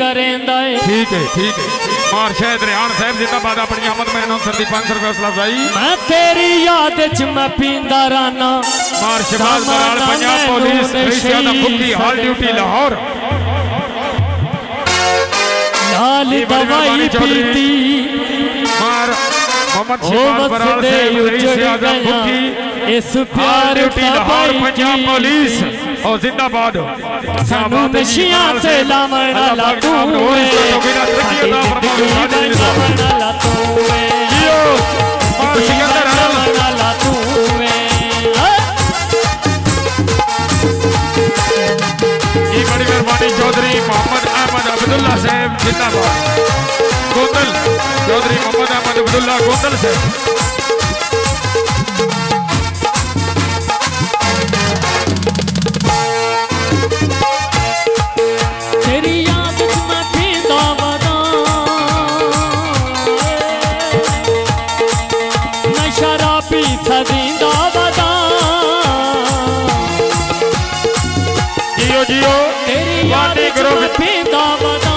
करेंदा है। ठीक है मार शहद रेहान साहब जिंदाबाद अपनी आमद में अनाउंसर दी 500 रुपए असला भाई मैं तेरी याद च मैं पींदा राना मार शबाज बराल पंजाब पुलिस रईसियादा मुक्की हाल ड्यूटी लाहौर लाल दवाई पीती मार मोहम्मद शबाज बराल साहब रईसियादा मुक्की इस प्यार ड्यूटी लाहौर पंजाब पुलिस और जिंदाबाद सानू नशियां से लामड़ा ला तू बड़ी मेहरबानी चौधरी मोहम्मद अहमद अब्दुल्ला साहब जिंदाबाद गोंदल चौधरी मोहम्मद अहमद अब्दुल्ला गोंदल साहब जियो तेरी याद ग्रुप पींदा बदा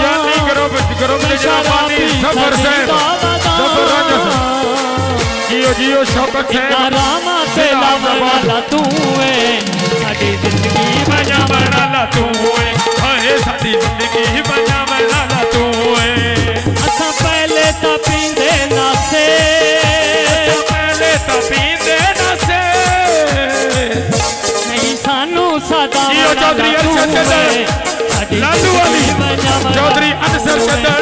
यानी ग्रुप निशानी सफर से सफर राजा से जियो शौकत से रामा से लावला तू है साडी जिंदगी बजा बनाला तू है हाय साडी जिंदगी बजा बनाला तू है असा पहले ता पींदे ना से पहले ता पींदे ना से नहीं सानू सदा चौधरी अनसर चंदर लालू वाली चौधरी अनसर चंदर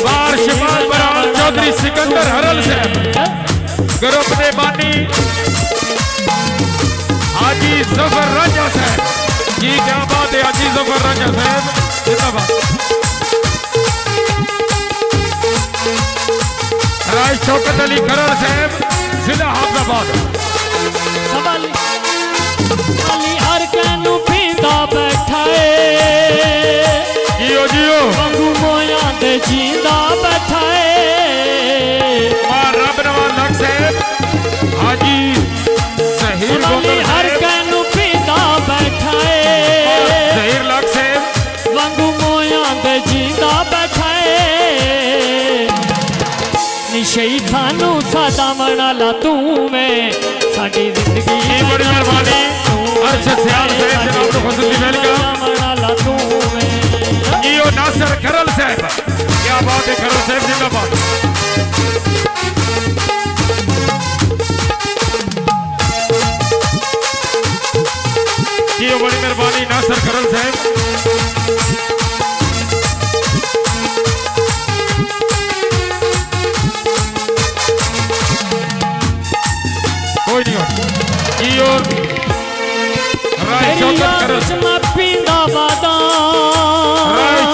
बार शिमाल बराल चौधरी सिकंदर हरल साहब ग्रुप ने बानी हाजी जफर राजा साहब जी क्या बात है हाजी जफर राजा साहब जिंदाबाद राय शौकत अली खरड़ साहब जिला हाफिजाबाद हर कैनू पींदा बैठा है जियो वांगू मोया दे जींदा बैठा है मां रब नवाज लख साहब हाजी जहीर हर कैनू पींदा बैठा है जहीर लख साहब वांगू मोया दे जींदा बैठा है निशई सानू सादा मनाला तू में साडी जिंदगी बड़ी मेहरबानी अर्शद सियाल साहब जनाब को फजली वेलकम जियो नासिर खरल साहब क्या बात है खरल साहब जिंदाबाद जियो बड़ी मेहरबानी नासिर खरल साहब कोई नहीं जियो राय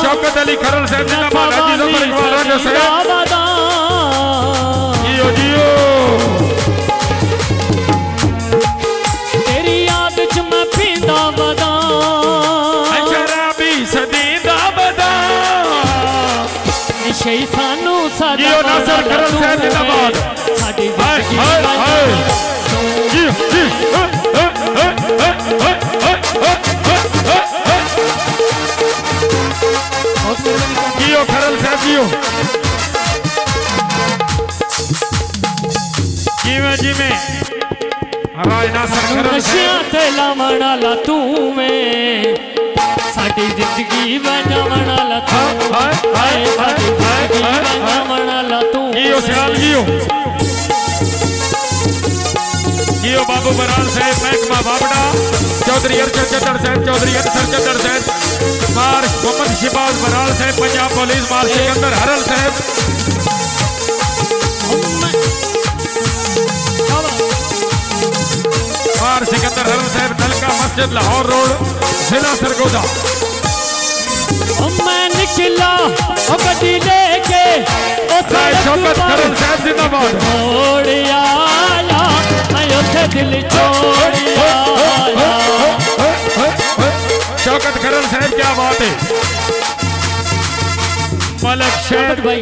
शौकत अली खरल साहब जिंदाबाद हाजी जफर इकबाल राजा साहब जियो तेरी याद च मैं पींदा बदा शराबी सदीदा बदा निशई सानू सादा जियो नासिर खरल साहब जिंदाबाद साडी जियो खरल साहब जियो जिमें राज नासिर खरल साहब लावणा ला तू में साडी जिंदगी बजावणा ला तू बजावणा ला तू जियो सियाल जियो बाबू बराल साहब महकमा बाबड़ा चौधरी अर्शद चंदर साहब चौधरी अनसर चंदर साहब मार मोहम्मद शिबाज बराल साहब पंजाब पुलिस मार सिकंदर हरल साहब मार सिकंदर हरल साहब नलका मस्जिद लाहौर रोड जिला सरगोदा मैं निकला गड्डी लेके शौकत खरल साहब जिंदाबाद छोड़िया मैं उसे दिल छोड़िया शौकत खरल साहब क्या बात है मलक शेख भाई